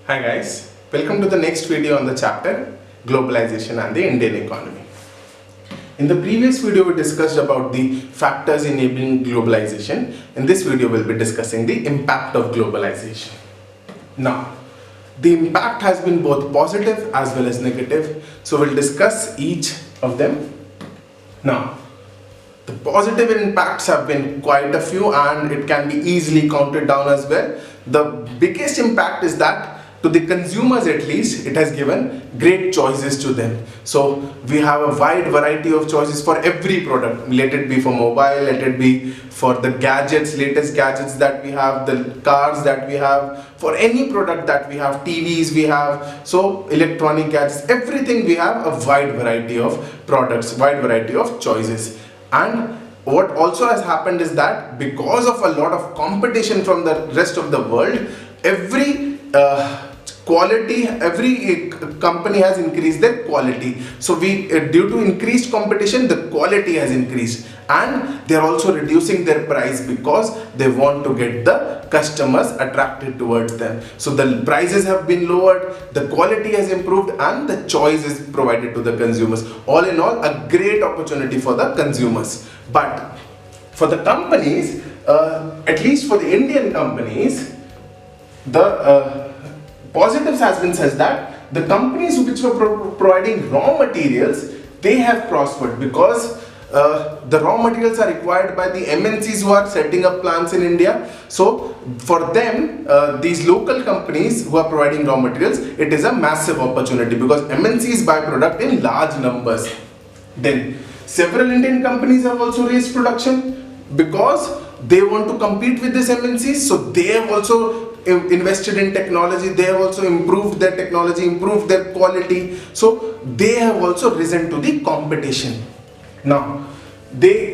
Hi guys, welcome to the next video on the chapter Globalization and the Indian Economy. In the previous video we discussed about the factors enabling globalization. In this video we'll be discussing the impact of globalization. Now, the impact has been both positive as well as negative, so we'll discuss each of them. Now, the positive impacts have been quite a few and it can be easily counted down as well. The biggest impact is that to the consumers, at least, it has given great choices to them. So we have a wide variety of choices for every product, let it be for mobile, let it be for the gadgets, latest gadgets that we have, the cars that we have, for any product that we have, TVs we have, so electronic gadgets, everything we have a wide variety of products, wide variety of choices. And what also has happened is that because of a lot of competition from the rest of the world, every company has increased their quality. So due to increased competition, the quality has increased, and they are also reducing their price because they want to get the customers attracted towards them. So the prices have been lowered, the quality has improved, and the choice is provided to the consumers. All in all, a great opportunity for the consumers. But for the companies, at least for the Indian companies, the positives has been such that the companies which were providing raw materials, they have prospered because the raw materials are required by the MNCs who are setting up plants in India. So for them, these local companies who are providing raw materials, it is a massive opportunity because MNCs buy product in large numbers. Then several Indian companies have also raised production because they want to compete with this MNCs. So they have also invested in technology, they have also improved their technology, improved their quality, so they have also risen to the competition. Now,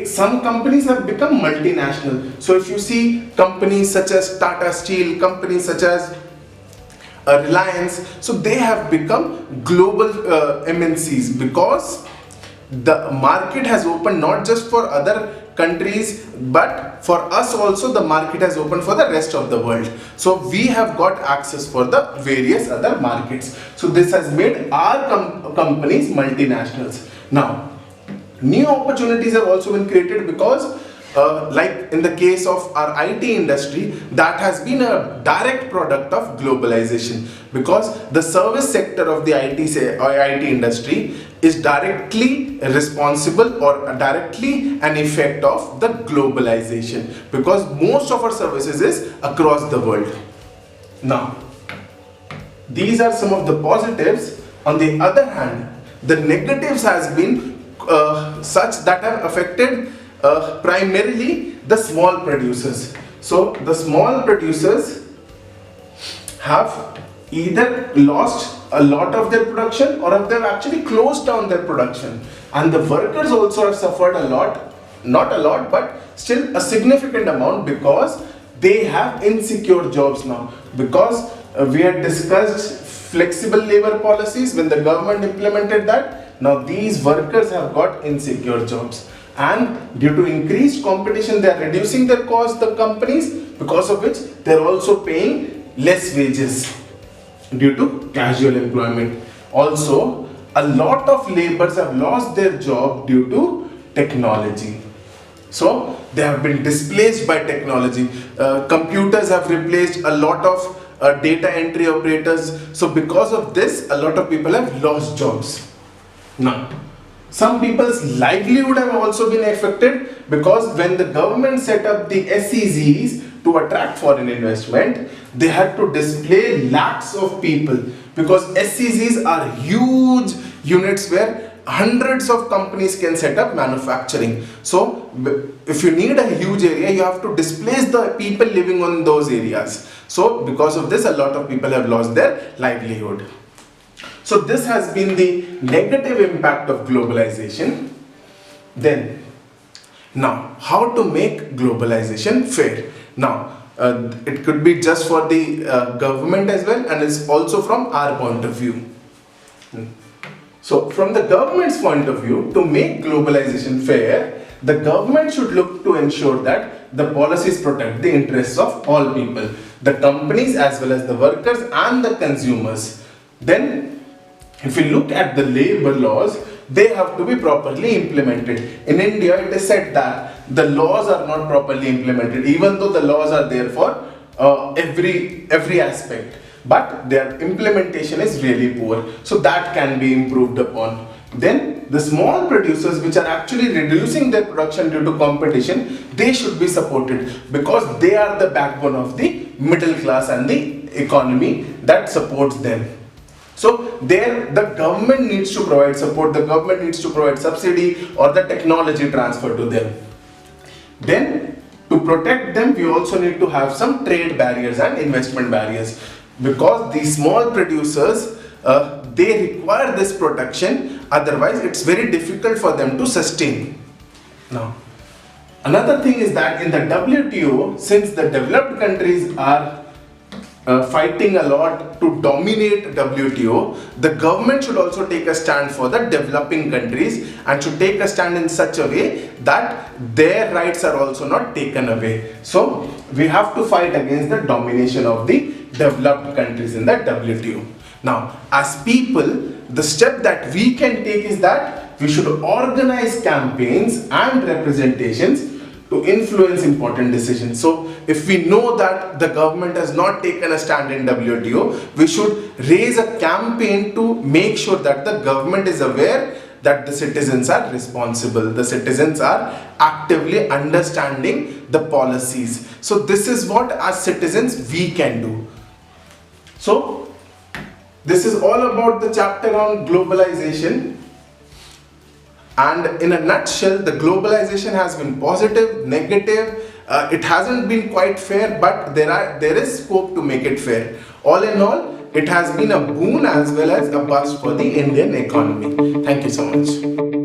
some companies have become multinational. So if you see companies such as Tata Steel, companies such as Reliance, so they have become global MNCs because the market has opened not just for other countries, but for us also the market has opened for the rest of the world. So we have got access for the various other markets. So this has made our companies multinationals. Now, new opportunities have also been created because like in the case of our IT industry, that has been a direct product of globalization because the service sector of the IT industry is directly responsible or directly an effect of the globalization because most of our services is across the world. Now, these are some of the positives. On the other hand, the negatives has been such that have affected primarily the small producers. So the small producers have either lost a lot of their production or have actually closed down their production, and the workers also have suffered a lot, not a lot but still a significant amount because they have insecure jobs now because we had discussed flexible labor policies when the government implemented that. Now these workers have got insecure jobs, and due to increased competition they are reducing their cost, the companies, because of which they are also paying less wages due to casual employment. Also, a lot of laborers have lost their job due to technology. So they have been displaced by technology. Computers have replaced a lot of data entry operators. So because of this, a lot of people have lost jobs. Now, some people's livelihood have also been affected because when the government set up the SEZs to attract foreign investment, they had to display lakhs of people because SEZs are huge units where hundreds of companies can set up manufacturing. So if you need a huge area, you have to displace the people living on those areas. So because of this, a lot of people have lost their livelihood. So this has been the negative impact of globalization. Then, now, how to make globalization fair? Now, it could be just for the government as well, and it's also from our point of view. So, from the government's point of view, to make globalization fair, the government should look to ensure that the policies protect the interests of all people, the companies as well as the workers and the consumers. Then if you look at the labor laws, they have to be properly implemented. In India, it is said that the laws are not properly implemented, even though the laws are there for every aspect, but their implementation is really poor. So that can be improved upon. Then the small producers which are actually reducing their production due to competition, they should be supported because they are the backbone of the middle class and the economy that supports them. So there the government needs to provide support, the government needs to provide subsidy or the technology transfer to them. Then to protect them, we also need to have some trade barriers and investment barriers, because these small producers, they require this protection, otherwise it's very difficult for them to sustain. Now, another thing is that in the WTO, since the developed countries are fighting a lot to dominate WTO, the government should also take a stand for the developing countries and should take a stand in such a way that their rights are also not taken away. So we have to fight against the domination of the developed countries in the WTO. Now, as people, the step that we can take is that we should organize campaigns and representations to influence important decisions. So if we know that the government has not taken a stand in WTO, we should raise a campaign to make sure that the government is aware that the citizens are responsible, the citizens are actively understanding the policies. So this is what as citizens we can do. So this is all about the chapter on globalization. And in a nutshell, the globalization has been positive, negative, it hasn't been quite fair, but there is scope to make it fair. All in all, it has been a boon as well as a bust for the Indian economy. Thank you so much.